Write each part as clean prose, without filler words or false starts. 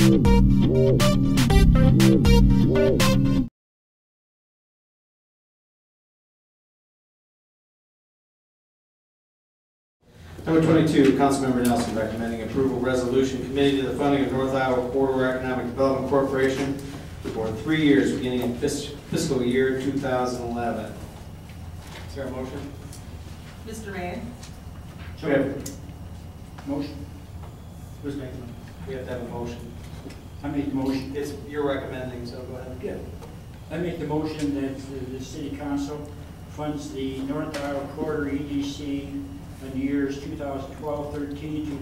Number 22, Councilmember Nelson recommending approval resolution committing to the funding of North Iowa Corridor Economic Development Corporation for 3 years beginning in fiscal year 2011. Is there a motion? Mr. Mayor? Motion. Who's making it? We have to have a motion. I make the motion. It's you're recommending, so go ahead. Yeah. I make the motion that the City Council funds the North Iowa Corridor EDC in the years 2012-13,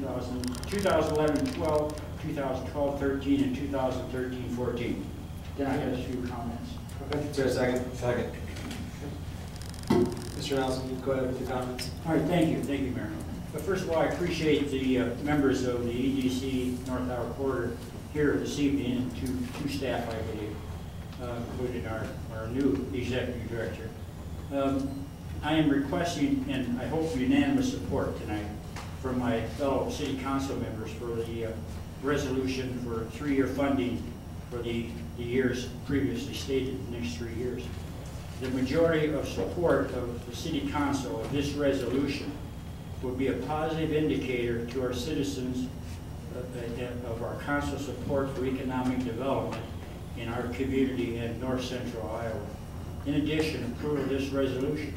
2011-12, 2012-13, and 2013-14. Then I have a few comments. Okay. Is there a second? Second. Mr. Nelson, you go ahead with your comments. All right, thank you, Mayor. But first of all, I appreciate the members of the EDC North Iowa Corridor here this evening, and two staff, I believe, including our new executive director. I am requesting, and I hope unanimous support tonight from my fellow city council members for the resolution for 3-year funding for the years previously stated, the next 3 years. The majority of support of the city council of this resolution would be a positive indicator to our citizens of our council support for economic development in our community in north central Iowa. In addition, approval of this resolution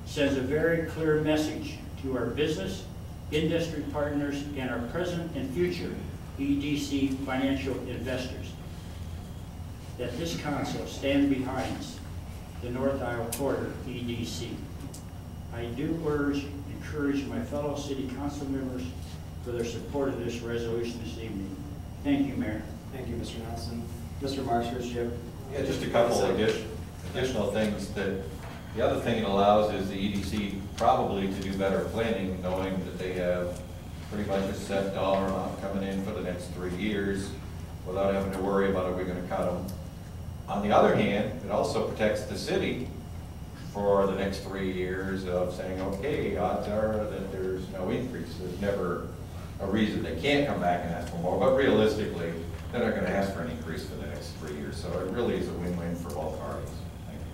sends a very clear message to our business, industry partners, and our present and future EDC financial investors that this council stand behind the North Iowa Corridor EDC. I do encourage my fellow city council members for their support of this resolution this evening. Thank you, Mayor. Thank you, Mr. Nelson. Mr. Marshall, Chip. Yeah, just a couple additional things. That the other thing it allows is the EDC probably to do better planning, knowing that they have pretty much a set dollar amount coming in for the next 3 years without having to worry about are we going to cut them. On the other hand, it also protects the city for the next 3 years of saying, okay, odds are that there's no increase. There's never a reason they can't come back and ask for more, but realistically, they're not going to ask for an increase for the next 3 years. So it really is a win-win for both parties. Thank you.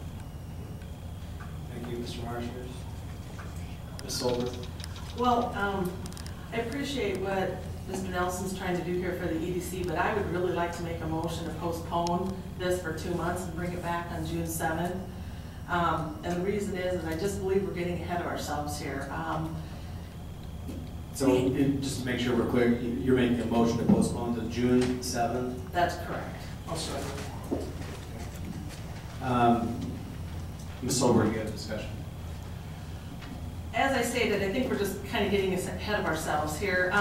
Thank you, Mr. Marshall. Ms. Solberg. Well, I appreciate what Mr. Nelson's trying to do here for the EDC, but I would really like to make a motion to postpone this for 2 months and bring it back on June 7th. And the reason is I just believe we're getting ahead of ourselves here. So just to make sure we're clear, you're making a motion to postpone to June 7th? That's correct. I'll second. Ms. Solberg, you have a discussion. As I stated, I think we're just kind of getting ahead of ourselves here.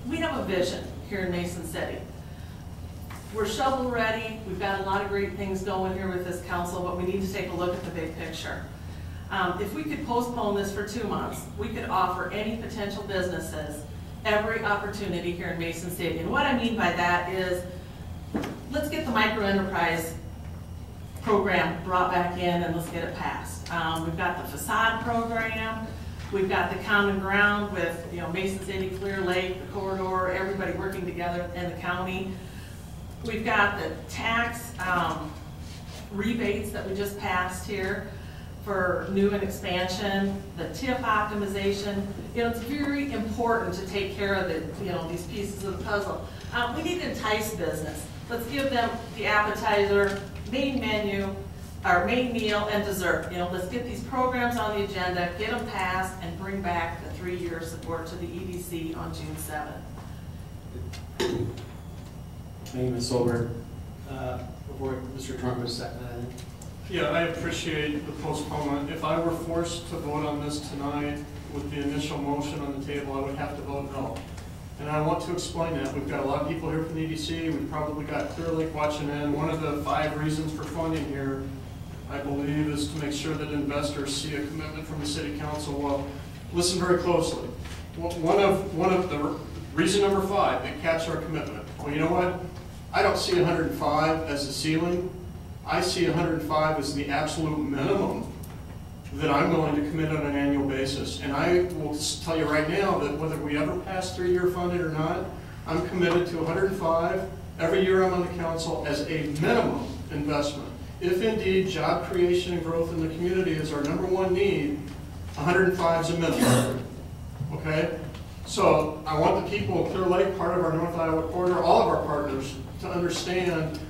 We have a vision here in Mason City. We're shovel ready. We've got a lot of great things going here with this council, but we need to take a look at the big picture. If we could postpone this for 2 months, we could offer any potential businesses every opportunity here in Mason City. And what I mean by that is, let's get the micro-enterprise program brought back in and let's get it passed. We've got the facade program. We've got the common ground with Mason City, Clear Lake, the corridor, everybody working together in the county. We've got the tax rebates that we just passed here for new and expansion, the TIF optimization. It's very important to take care of these pieces of the puzzle. We need to entice business. Let's give them the appetizer, main menu, our main meal, and dessert. Let's get these programs on the agenda, get them passed, and bring back the 3-year support to the EDC on June 7th. Thank you, Ms. Solberg. Before Mr. Trump is second, I think. Yeah, I appreciate the postponement. If I were forced to vote on this tonight with the initial motion on the table, I would have to vote no. And I want to explain that. We've got a lot of people here from the EDC. We've probably got Clear Lake watching in. One of the 5 reasons for funding here, I believe, is to make sure that investors see a commitment from the City Council. Well, listen very closely. One of the reason number 5 that caps our commitment. Well, you know what? I don't see 105 as the ceiling. I see 105 as the absolute minimum that I'm willing to commit on an annual basis. And I will tell you right now that whether we ever pass 3-year funding or not, I'm committed to 105 every year I'm on the council as a minimum investment. If indeed job creation and growth in the community is our #1 need, 105 is a minimum, okay? So I want the people of Clear Lake, part of our North Iowa corridor, all of our partners, to understand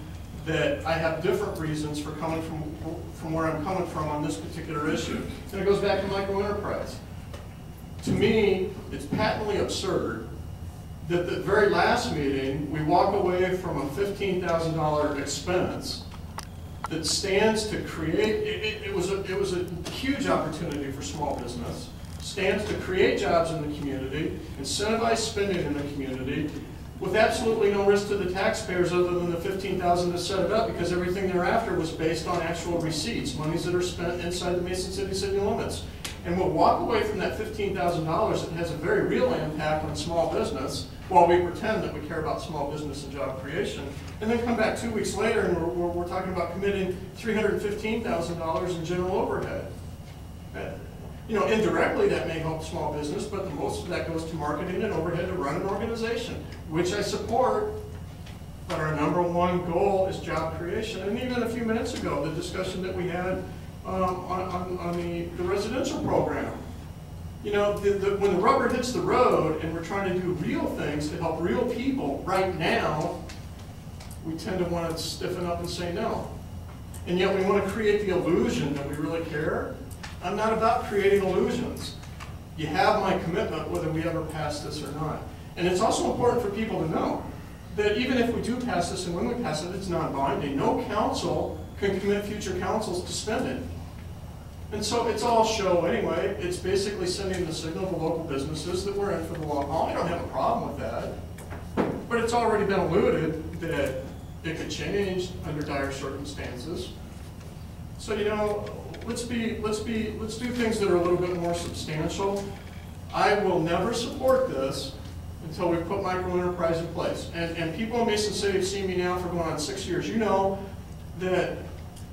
that I have different reasons for coming from where I'm coming from on this particular issue. And it goes back to micro enterprise. To me, it's patently absurd that the very last meeting, we walk away from a $15,000 expense that stands to create, it was a huge opportunity for small business, stands to create jobs in the community, incentivize spending in the community, with absolutely no risk to the taxpayers other than the $15,000 to set it up, because everything thereafter was based on actual receipts, monies that are spent inside the Mason city limits. And we'll walk away from that $15,000 that has a very real impact on small business, while we pretend that we care about small business and job creation, and then come back 2 weeks later and we're talking about committing $315,000 in general overhead. You know, indirectly that may help small business, but most of that goes to marketing and overhead to run an organization, which I support, but our #1 goal is job creation. And even a few minutes ago, the discussion that we had on the residential program. You know, when the rubber hits the road and we're trying to do real things to help real people right now, we tend to want to stiffen up and say no. And yet we want to create the illusion that we really care. I'm not about creating illusions. You have my commitment whether we ever pass this or not. And it's also important for people to know that even if we do pass this and when we pass it, it's non-binding. No council can commit future councils to spending. And so it's all show anyway. It's basically sending the signal to local businesses that we're in for the long haul. I don't have a problem with that. But it's already been alluded that it could change under dire circumstances. So, you know, let's do things that are a little bit more substantial. I will never support this until we put micro enterprise in place. And people in Mason City have seen me now for going on 6 years. You know that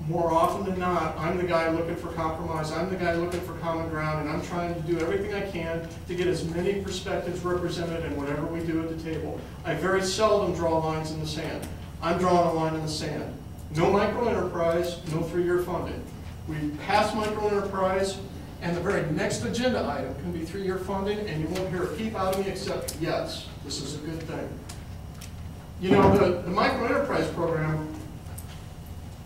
more often than not, I'm the guy looking for compromise, I'm the guy looking for common ground, and I'm trying to do everything I can to get as many perspectives represented in whatever we do at the table. I very seldom draw lines in the sand. I'm drawing a line in the sand. No micro enterprise, no 3-year funding. We pass micro enterprise, and the very next agenda item can be 3-year funding, and you won't hear a peep out of me except, yes, this is a good thing. You know, the micro enterprise program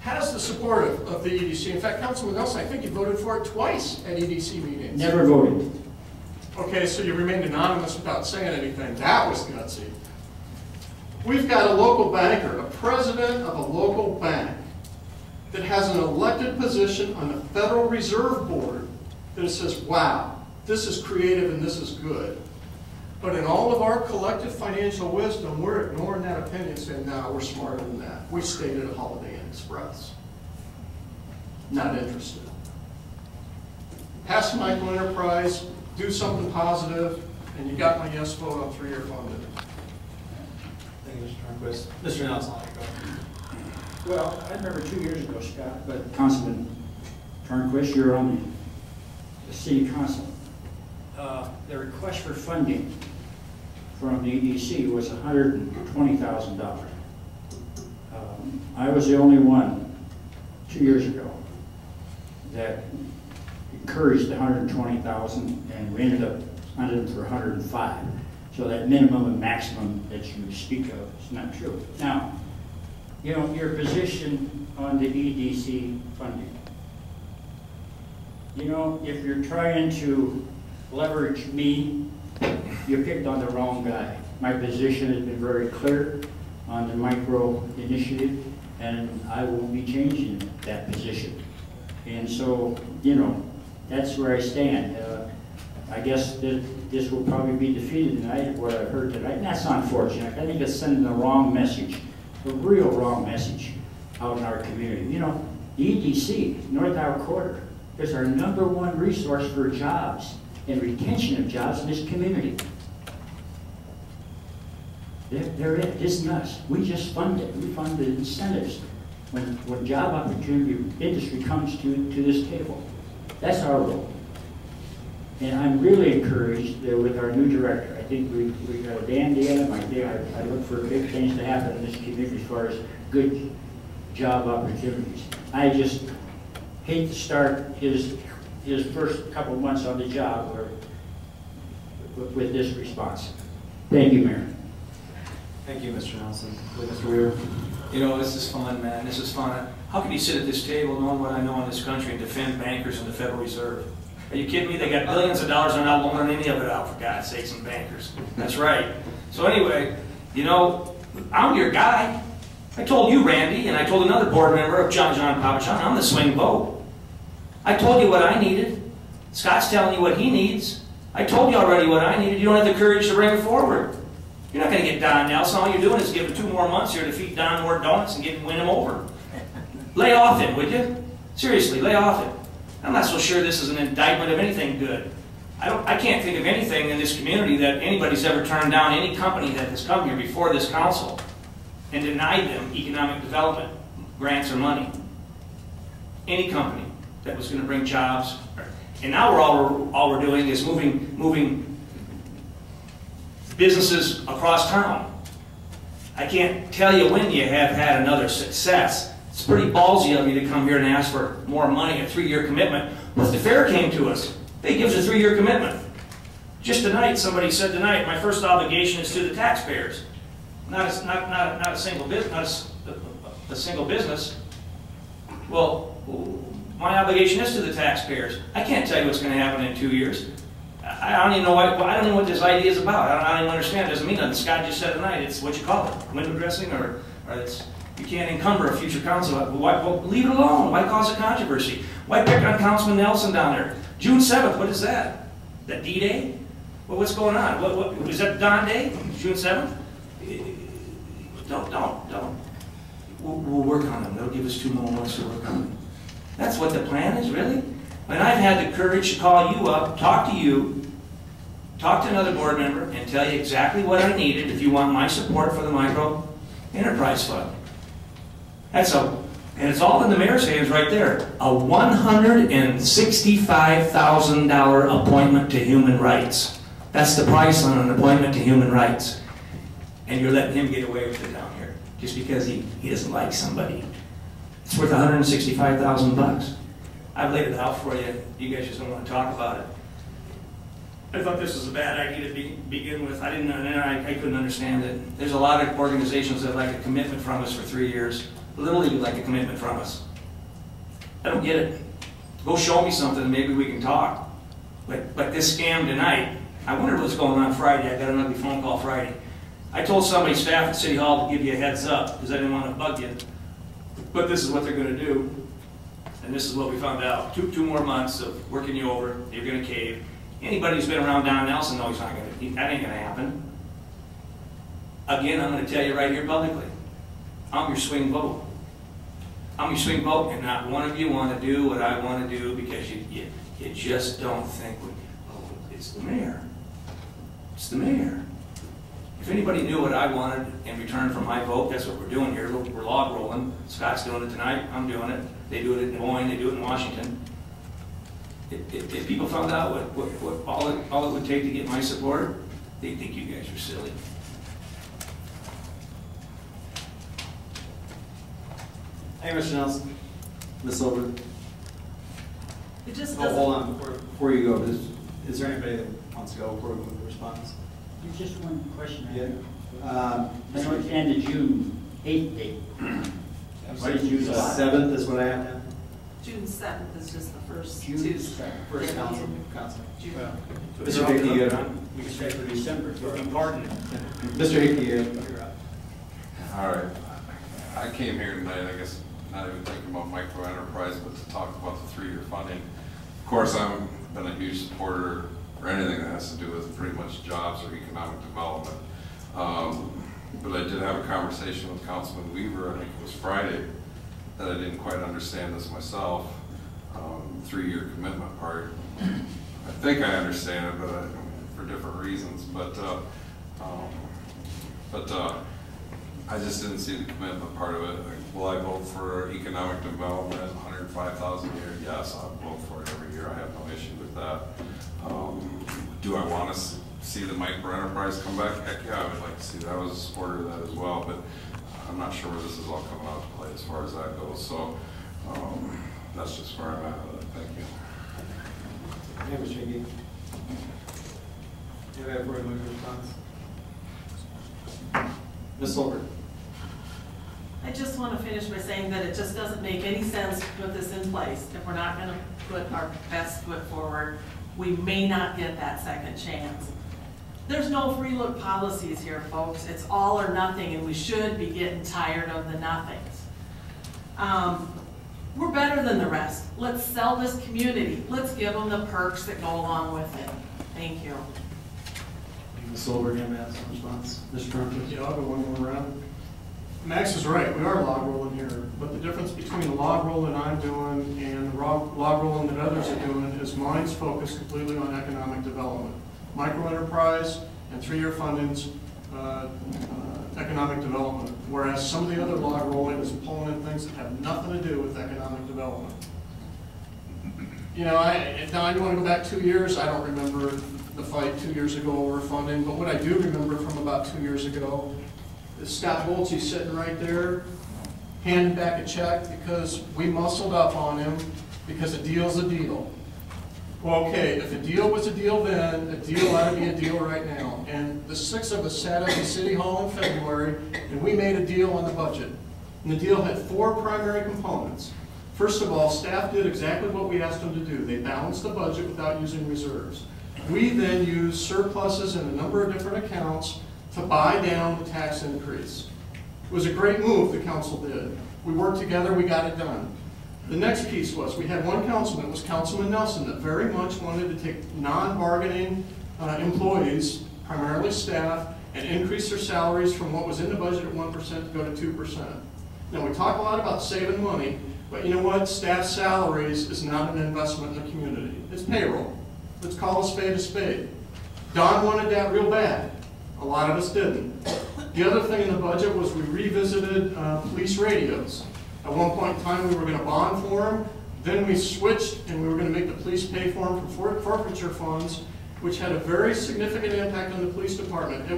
has the support of the EDC. In fact, Councilman Nelson, I think you voted for it twice at EDC meetings. Never voted. Okay, so you remained anonymous without saying anything. That was gutsy. We've got a local banker, a president of a local bank, that has an elected position on the Federal Reserve Board that says, wow, this is creative and this is good. But in all of our collective financial wisdom, we're ignoring that opinion, saying, no, we're smarter than that. We stayed at a Holiday Inn Express. Not interested. Pass micro enterprise, do something positive, and you got my yes vote on 3-year funding. Thank you, Mr. Turnquist. Mr. Nelson, I'll go. Well, I remember 2 years ago, Scott, but Councilman Turnquist, you're on the city council. The request for funding from the EDC was $120,000. I was the only one 2 years ago that encouraged the $120,000, and we ended up funding for $105,000. So that minimum and maximum that you speak of is not true. Now, you know, your position on the EDC funding. You know, if you're trying to leverage me, you picked on the wrong guy. My position has been very clear on the micro initiative, and I won't be changing that position. And so, you know, that's where I stand. I guess that this will probably be defeated tonight, what I've heard tonight. And that's unfortunate. I think it's sending the wrong message, a real wrong message out in our community. You know, the EDC, North Iowa Corridor, is our #1 resource for jobs and retention of jobs in this community. They're it. It isn't us. We just fund it. We fund the incentives when job opportunity industry comes to this table. That's our role. And I'm really encouraged with our new director. I think we got a dandy in them. I look for big things to happen in this community as far as good job opportunities. I just hate to start his first couple of months on the job with this response. Thank you, Mayor. Thank you, Mr. Nelson. Mr. Weaver? You know, this is fun, man. This is fun. How can you sit at this table knowing what I know in this country and defend bankers and the Federal Reserve? Are you kidding me? They got billions of dollars and they're not loaning any of it out, for God's sakes, and bankers. That's right. So anyway, you know, I'm your guy. I told you, Randy, and I told another board member of John Papachon, I'm the swing vote. I told you what I needed. Scott's telling you what he needs. I told you already what I needed. You don't have the courage to bring it forward. You're not going to get Don Nelson. All you're doing is giving 2 more months here to feed Don more donuts and win him over. Lay off him, would you? Seriously, lay off him. I'm not so sure this is an indictment of anything good. I can't think of anything in this community that anybody's ever turned down, any company that has come here before this council and denied them economic development grants or money. Any company that was going to bring jobs. And now all we're doing is moving businesses across town. I can't tell you when you have had another success. It's pretty ballsy of you to come here and ask for more money, a 3-year commitment. But the fair came to us. They give us a 3-year commitment. Just tonight, somebody said tonight, my first obligation is to the taxpayers. Not a single business, a single business. Well, my obligation is to the taxpayers. I can't tell you what's going to happen in 2 years. I don't even know what this idea is about. I don't even understand. It doesn't mean nothing. Scott just said tonight, it's what you call it, window dressing, or it's, you can't encumber a future council. Well, leave it alone. Why cause a controversy? Why pick on Councilman Nelson down there? June 7th, what is that? That D-Day? Well, what's going on? What is that Don Day? June 7th? Don't. We'll work on them. They'll give us 2 more months to work on them. That's what the plan is, really? When I've had the courage to call you up, talk to you, talk to another board member, and tell you exactly what I needed if you want my support for the micro enterprise fund. And it's all in the mayor's hands right there. A $165,000 appointment to human rights. That's the price on an appointment to human rights. And you're letting him get away with it down here just because he doesn't like somebody. It's worth $165,000. I've laid it out for you. You guys just don't want to talk about it. I thought this was a bad idea to begin with. I couldn't understand it. There's a lot of organizations that like a commitment from us for 3 years. Little League would like a commitment from us. I don't get it. Go show me something and maybe we can talk. But this scam tonight, I wonder what's going on Friday. I got an ugly phone call Friday. I told somebody, staff at City Hall, to give you a heads up because I didn't want to bug you. But this is what they're going to do. And this is what we found out. Two more months of working you over. You're going to cave. Anybody who's been around Don Nelson knows that ain't going to happen. Again, I'm going to tell you right here publicly. I'm your swing vote. I'm your swing vote, and not one of you want to do what I want to do because you just don't think, it's the mayor. It's the mayor. If anybody knew what I wanted in return for my vote, that's what we're doing here. We're log rolling. Scott's doing it tonight. I'm doing it. They do it in Des Moines. They do it in Washington. If people found out what all it would take to get my support, they'd think you guys are silly. Hey, Mr. Nelson. Ms. Silver. It just Oh, doesn't. hold on. Before you go, is there anybody that wants to go before we move to response? There's just one question. Yeah. I know it's end of June 8th date. What is June 7th is what I have now. June 7th is just the first June Tuesday. 7th. First council. June. Mr. Hickey, you have. We can stay for December. Pardon. Mr. Hickey, you're up. All right. I came here tonight, I guess, not even thinking about micro enterprise, but to talk about the 3-year funding. Of course, I've been a huge supporter for anything that has to do with pretty much jobs or economic development. But I did have a conversation with Councilman Weaver, I think it was Friday, that I didn't quite understand this myself, 3-year commitment part. I think I understand it, but for different reasons. But I just didn't see the commitment part of it. Will I vote for economic development, $105,000 a year? Yes, I'll vote for it every year. I have no issue with that. Do I want to see the micro enterprise come back, heck yeah, I would like to see that. I was a supporter of that as well, but I'm not sure where this is all coming out to play as far as that goes. So that's just where I'm at with it. Thank you. Hey, Mr. Hickey. Anybody have a response? Ms. Silver. I just want to finish by saying that it just doesn't make any sense to put this in place if we're not going to put our best foot forward. We may not get that second chance. There's no free look policies here, folks. It's all or nothing, and we should be getting tired of the nothings. We're better than the rest. Let's sell this community. Let's give them the perks that go along with it. Thank you. Ms. Silver, you have some response? Mr. Trump? Yeah, I'll go one more round. Max is right, we are log rolling here, but the difference between the log rolling I'm doing and the log rolling that others are doing is mine's focused completely on economic development. Micro enterprise and 3-year fundings, economic development, whereas some of the other log rolling is pulling in things that have nothing to do with economic development. You know, now you want to go back 2 years, I don't remember the fight 2 years ago over funding, but what I do remember from about 2 years ago is Scott Boltsy sitting right there, handing back a check because we muscled up on him because a deal's a deal. Well, okay, if a deal was a deal then, a deal ought to be a deal right now. And the 6 of us sat up in City Hall in February and we made a deal on the budget. And the deal had 4 primary components. First of all, staff did exactly what we asked them to do. They balanced the budget without using reserves. We then used surpluses in a number of different accounts to buy down the tax increase. It was a great move the council did. We worked together, we got it done. The next piece was, we had one councilman, it was Councilman Nelson, that very much wanted to take non-bargaining employees, primarily staff, and increase their salaries from what was in the budget at 1% to go to 2%. Now, we talk a lot about saving money, but you know what? Staff salaries is not an investment in the community. It's payroll. Let's call a spade a spade. Don wanted that real bad. A lot of us didn't. The other thing in the budget was we revisited police radios. At one point in time, we were going to bond for them. Then we switched, and we were going to make the police pay for them from forfeiture funds, which had a very significant impact on the police department. It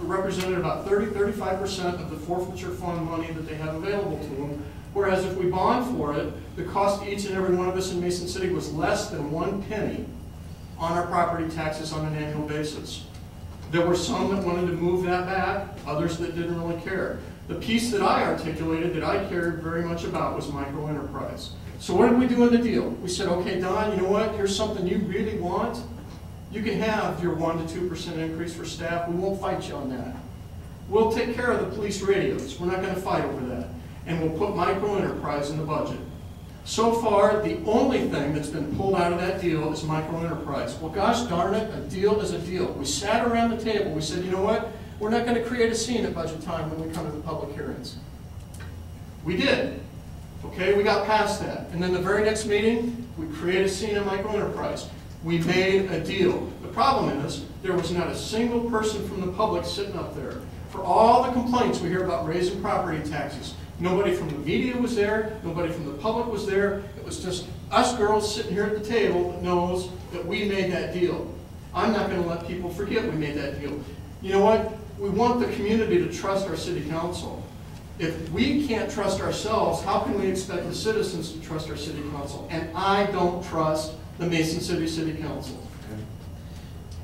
represented about 30–35% of the forfeiture fund money that they have available to them. Whereas if we bond for it, the cost to each and every one of us in Mason City was less than 1 penny on our property taxes on an annual basis. There were some that wanted to move that back, others that didn't really care. The piece that I articulated, that I cared very much about, was micro enterprise. So what did we do in the deal? We said, okay, Don, you know what? Here's something you really want. You can have your 1 to 2% increase for staff. We won't fight you on that. We'll take care of the police radios. We're not going to fight over that. And we'll put micro enterprise in the budget. So far, the only thing that's been pulled out of that deal is micro enterprise. Well, gosh darn it, a deal is a deal. We sat around the table. We said, you know what? We're not going to create a scene at budget time when we come to the public hearings. We did. Okay, we got past that. And then the very next meeting, we created a scene in micro enterprise. We made a deal. The problem is, there was not a single person from the public sitting up there. For all the complaints we hear about raising property taxes, nobody from the media was there, nobody from the public was there. It was just us girls sitting here at the table that knows that we made that deal. I'm not going to let people forget we made that deal. You know what? We want the community to trust our city council. If we can't trust ourselves, how can we expect the citizens to trust our city council? And I don't trust the Mason City City Council. Okay.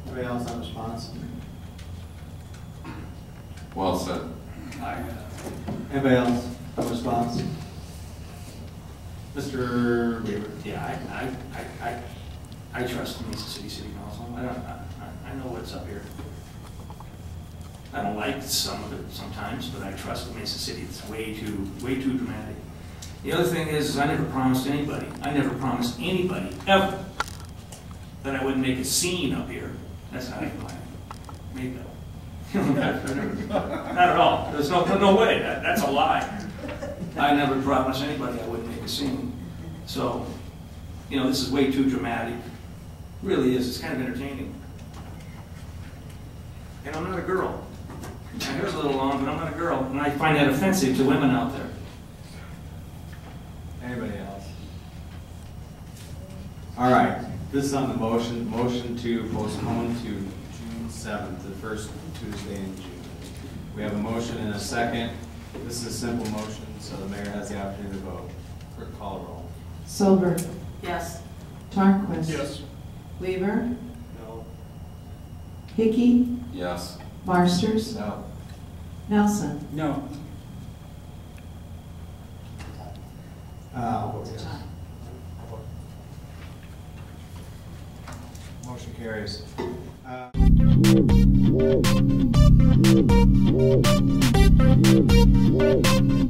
Anybody else have a response? Well said. Anybody else have a response? Mr. Weaver. Yeah, I trust the Mason City City Council. I know what's up here. I don't like some of it sometimes, but I trust the Mason City. It's way too dramatic. The other thing is I never promised anybody, ever, that I wouldn't make a scene up here. That's not even made that. Not at all. There's no way. That's a lie. I never promised anybody I wouldn't make a scene. So, you know, this is way too dramatic. It really is. It's kind of entertaining. And I'm not a girl. My hair's a little long, but I'm not a girl. And I find that offensive to women out there. Anybody else? All right. This is on the motion to postpone to June 7th, the first Tuesday in June. We have a motion and a second. This is a simple motion, so the mayor has the opportunity to vote. Clerk, call the roll. Solberg. Yes. Tarquist. Yes. Weaver. No. Hickey. Yes. Marsters. No. Nelson. No. I'll vote yes. Motion carries.